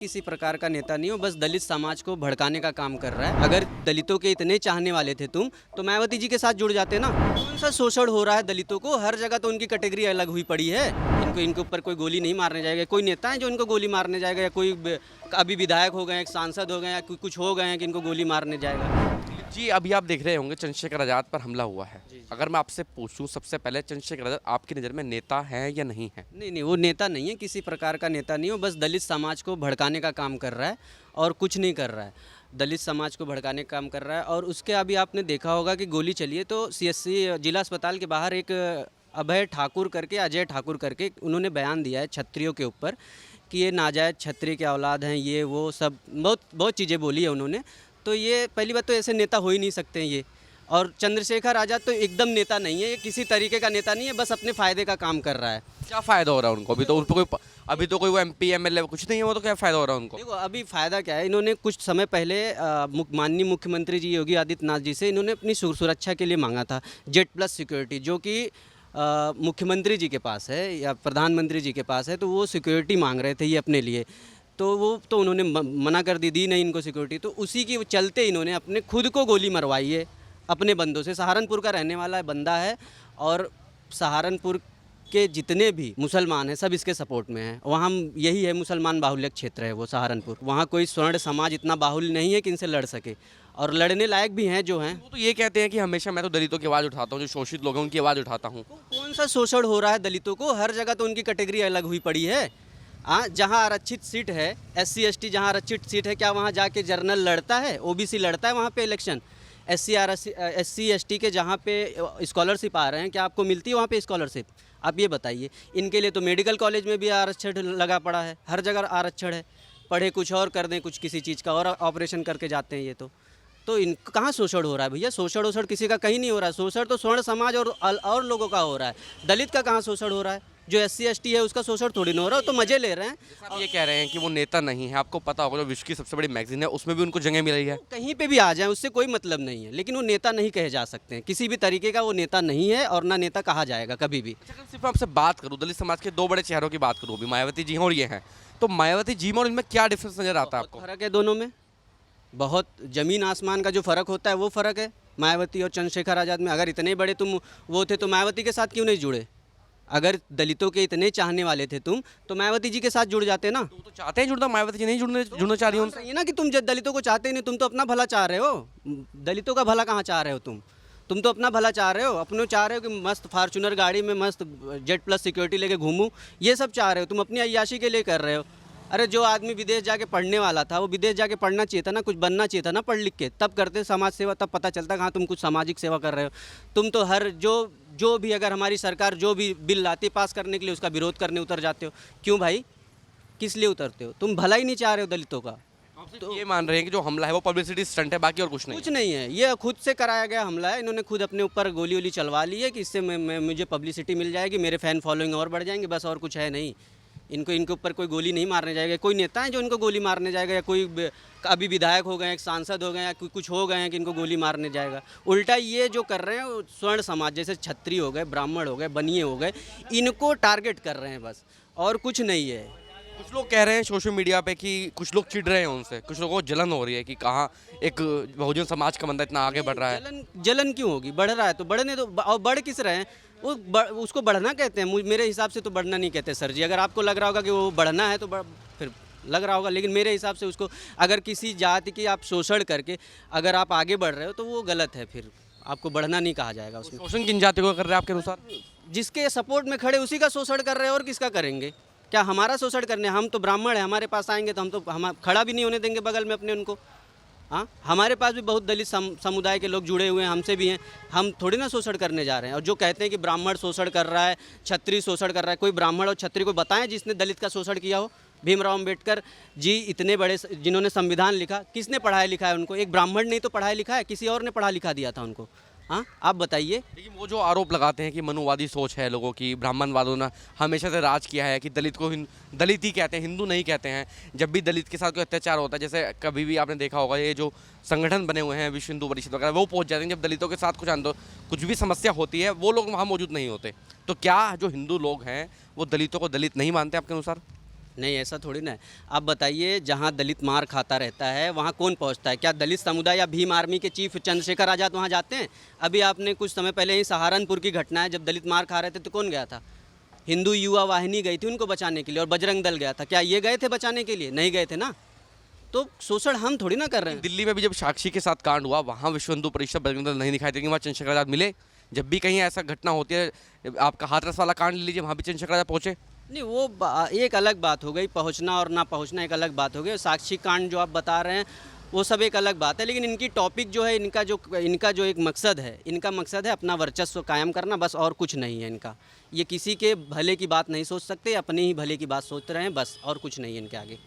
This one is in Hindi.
किसी प्रकार का नेता नहीं हो, बस दलित समाज को भड़काने का काम कर रहा है। अगर दलितों के इतने चाहने वाले थे तुम, तो मायावती जी के साथ जुड़ जाते ना। कौन सा शोषण हो रहा है दलितों को? हर जगह तो उनकी कैटेगरी अलग हुई पड़ी है। इनके ऊपर कोई गोली नहीं मारने जाएगा। कोई नेता है जो इनको गोली मारने जाएगा, या कोई अभी विधायक हो गए, एक सांसद हो गए, या कुछ हो गए हैं कि इनको गोली मारने जाएगा? जी, अभी आप देख रहे होंगे चंद्रशेखर आज़ाद पर हमला हुआ है। अगर मैं आपसे पूछूं सबसे पहले, चंद्रशेखर आज़ाद आपकी नज़र में नेता है या नहीं है? नहीं नहीं, वो नेता नहीं है, किसी प्रकार का नेता नहीं हो, बस दलित समाज को भड़काने का काम कर रहा है और कुछ नहीं कर रहा है। दलित समाज को भड़काने का काम कर रहा है। और उसके अभी आपने देखा होगा कि गोली चली है, तो सीएससी जिला अस्पताल के बाहर एक अभय ठाकुर करके, अजय ठाकुर करके, उन्होंने बयान दिया है क्षत्रियों के ऊपर कि ये नाजायज़ क्षत्रिय के औलाद हैं, ये वो सब बहुत बहुत चीज़ें बोली है उन्होंने। तो ये पहली बात तो ऐसे नेता हो ही नहीं सकते हैं ये। और चंद्रशेखर आज़ाद तो एकदम नेता नहीं है, ये किसी तरीके का नेता नहीं है, बस अपने फ़ायदे का काम कर रहा है। क्या फ़ायदा हो रहा है उनको? अभी तो कोई वो MP MLA कुछ नहीं है, वो तो क्या फ़ायदा हो रहा है उनको? देखो, अभी फ़ायदा क्या है, इन्होंने कुछ समय पहले माननीय मुख्यमंत्री जी योगी आदित्यनाथ जी से इन्होंने अपनी सुरक्षा के लिए मांगा था जेड प्लस सिक्योरिटी, जो कि मुख्यमंत्री जी के पास है या प्रधानमंत्री जी के पास है। तो वो सिक्योरिटी मांग रहे थे ये अपने लिए, तो वो तो उन्होंने मना कर दी नहीं इनको सिक्योरिटी। तो उसी के चलते इन्होंने अपने खुद को गोली मरवाई है अपने बंदों से। सहारनपुर का रहने वाला बंदा है, और सहारनपुर के जितने भी मुसलमान हैं सब इसके सपोर्ट में हैं। वहाँ यही है, मुसलमान बाहुल्य क्षेत्र है वो सहारनपुर। वहाँ कोई स्वर्ण समाज इतना बाहुल्य नहीं है कि इनसे लड़ सके, और लड़ने लायक भी हैं जो हैं। वो तो ये कहते हैं कि हमेशा मैं तो दलितों की आवाज़ उठाता हूँ, जो शोषित लोग हैं उनकी आवाज़ उठाता हूँ। कौन सा शोषण हो रहा है दलितों को? हर जगह तो उनकी कैटेगरी अलग हुई पड़ी है। हाँ, जहाँ आरक्षित सीट है, SC ST जहाँ आरक्षित सीट है, क्या वहाँ जाके जर्नल लड़ता है? OBC लड़ता है वहाँ पे इलेक्शन? SC ST के जहाँ पे स्कॉलरशिप आ रहे हैं, क्या आपको मिलती है वहाँ पे स्कॉलरशिप? आप ये बताइए। इनके लिए तो मेडिकल कॉलेज में भी आरक्षण लगा पड़ा है, हर जगह आरक्षण है। पढ़े कुछ और कर दें, कुछ किसी चीज़ का और ऑपरेशन करके जाते हैं ये तो इन कहाँ शोषण हो रहा है भैया? शोषण वोषण किसी का कहीं नहीं हो रहा है। शोषण तो स्वर्ण समाज और लोगों का हो रहा है। दलित का कहाँ शोषण हो रहा है? जो SC ST है उसका शोषण थोड़ी ना हो रहा है, तो मज़े ले रहे हैं। आप ये कह रहे हैं कि वो नेता नहीं है। आपको पता होगा जो विश्व की सबसे बड़ी मैगजीन है उसमें भी उनको जगह मिल रही है। कहीं पे भी आ जाए उससे कोई मतलब नहीं है, लेकिन वो नेता नहीं कहे जा सकते हैं। किसी भी तरीके का वो नेता नहीं है, और ना नेता कहा जाएगा कभी भी। अच्छा, अगर सिर्फ आपसे बात करूँ, दलित समाज के दो बड़े चेहरों की बात करूँ, अभी मायावती जी हैं और ये हैं, तो मायावती जी में और इनमें क्या डिफरेंस नजर आता है आपको? फ़र्क है दोनों में, बहुत ज़मीन आसमान का जो फ़र्क होता है वो फ़र्क है मायावती और चंद्रशेखर आज़ाद में। अगर इतने बड़े तुम वो थे तो मायावती के साथ क्यों नहीं जुड़े? अगर दलितों के इतने चाहने वाले थे तुम, तो मायावती जी के साथ जुड़ जाते ना। तो वो तो चाहते हैं जुड़ना, मायावती जी नहीं जुड़ना चाह रही उनसे। ये ना कि तुम जब दलितों को चाहते ही नहीं, तुम तो अपना भला चाह रहे हो। दलितों का भला कहाँ चाह रहे हो तुम तो अपना भला चाह रहे हो। अपने चाह रहे हो कि मस्त फार्चूनर गाड़ी में मस्त जेड प्लस सिक्योरिटी लेके घूमूं, ये सब चाह रहे हो तुम, अपनी अय्याशी के लिए कर रहे हो। अरे जो आदमी विदेश जाके पढ़ने वाला था, वो विदेश जाके पढ़ना चाहिए था ना, कुछ बनना चाहिए था ना पढ़ लिख के, तब करते समाज सेवा, तब पता चलता कि हाँ तुम कुछ सामाजिक सेवा कर रहे हो। तुम तो हर जो भी, अगर हमारी सरकार जो भी बिल लाती है पास करने के लिए, उसका विरोध करने उतर जाते हो। क्यों भाई, किस लिए उतरते हो? तुम भला ही नहीं चाह रहे हो दलितों का। तो ये मान रहे हैं कि जो हमला है वो पब्लिसिटी स्टंट है, बाकी और कुछ नहीं? कुछ नहीं है, ये खुद से कराया गया हमला है। इन्होंने खुद अपने ऊपर गोली वोली चलवा ली है कि इससे मुझे पब्लिसिटी मिल जाएगी, मेरे फ़ैन फॉलोइंग और बढ़ जाएंगे, बस और कुछ है नहीं। इनके ऊपर कोई गोली नहीं मारने जाएगा। कोई नेता है जो इनको गोली मारने जाएगा, या कोई अभी विधायक हो गए, एक सांसद हो गए, या कुछ हो गए हैं कि इनको गोली मारने जाएगा? उल्टा ये जो कर रहे हैं वो स्वर्ण समाज जैसे क्षत्रिय हो गए, ब्राह्मण हो गए, बनिए हो गए, इनको टारगेट कर रहे हैं बस, और कुछ नहीं है। कुछ लोग कह रहे हैं सोशल मीडिया पे कि कुछ लोग चिढ़ रहे हैं उनसे, कुछ लोगों को जलन हो रही है कि कहाँ एक बहुजन समाज का बंदा इतना आगे बढ़ रहा है। जलन क्यों होगी? बढ़ रहा है तो बढ़ने दो। और बढ़ किस रहे हैं? उसको बढ़ना कहते हैं। मेरे हिसाब से तो बढ़ना नहीं कहते सर जी। अगर आपको लग रहा होगा कि वो बढ़ना है तो फिर लग रहा होगा, लेकिन मेरे हिसाब से उसको, अगर किसी जाति की आप शोषण करके अगर आप आगे बढ़ रहे हो तो वो गलत है, फिर आपको बढ़ना नहीं कहा जाएगा उसमें। शोषण किन जाति को कर रहे हैं आपके अनुसार? जिसके सपोर्ट में खड़े उसी का शोषण कर रहे हैं, और किसका करेंगे? क्या हमारा शोषण करने? हम तो ब्राह्मण हैं, हमारे पास आएंगे तो हम खड़ा भी नहीं होने देंगे बगल में अपने उनको। हाँ, हमारे पास भी बहुत दलित समुदाय के लोग जुड़े हुए हैं, हमसे भी हैं। हम थोड़ी ना शोषण करने जा रहे हैं। और जो कहते हैं कि ब्राह्मण शोषण कर रहा है, क्षत्रिय शोषण कर रहा है, कोई ब्राह्मण और क्षत्रिय को बताएं जिसने दलित का शोषण किया हो। भीमराव अम्बेडकर जी इतने बड़े जिन्होंने संविधान लिखा, किसने पढ़ाया लिखा है उनको? एक ब्राह्मण ने तो पढ़ाया लिखा है, किसी और ने पढ़ा लिखा दिया था उनको? हाँ, आप बताइए। लेकिन वो जो आरोप लगाते हैं कि मनुवादी सोच है लोगों की, ब्राह्मणवादों ने हमेशा से राज किया है, कि दलित को दलित ही कहते हैं, हिंदू नहीं कहते हैं। जब भी दलित के साथ कोई अत्याचार होता है, जैसे कभी भी आपने देखा होगा ये जो संगठन बने हुए हैं विश्व हिंदू परिषद वगैरह, वो पहुंच जाते हैं जब दलितों के साथ कुछ भी समस्या होती है, वो लोग वहाँ मौजूद नहीं होते। तो क्या जो हिंदू लोग हैं वो दलितों को दलित नहीं मानते आपके अनुसार? नहीं, ऐसा थोड़ी ना है। आप बताइए, जहाँ दलित मार खाता रहता है वहाँ कौन पहुँचता है? क्या दलित समुदाय या भीम आर्मी के चीफ चंद्रशेखर आज़ाद वहाँ जाते हैं? अभी आपने कुछ समय पहले ही सहारनपुर की घटना है, जब दलित मार खा रहे थे तो कौन गया था? हिंदू युवा वाहिनी गई थी उनको बचाने के लिए, और बजरंग दल गया था। क्या ये गए थे बचाने के लिए? नहीं गए थे ना। तो शोषण हम थोड़ी ना कर रहे हैं। दिल्ली में भी जब साक्षी के सात कांड हुआ, वहाँ विश्व हिंदू परिषद बजरंग दल नहीं दिखाई देंगे, वहाँ चंद्रशेखर आज़ाद मिले। जब भी कहीं ऐसा घटना होती है, आपका हाथरस वाला कांड ले लीजिए, वहाँ भी चंद्रशेखर आज़ाद पहुँचे। नहीं, वो एक अलग बात हो गई, पहुंचना और ना पहुंचना एक अलग बात हो गई। साक्षी कांड जो आप बता रहे हैं वो सब एक अलग बात है, लेकिन इनकी टॉपिक जो है, इनका जो एक मकसद है, इनका मकसद है अपना वर्चस्व कायम करना, बस, और कुछ नहीं है इनका। ये किसी के भले की बात नहीं सोच सकते, अपने ही भले की बात सोचते रहे हैं, बस, और कुछ नहीं है इनके आगे।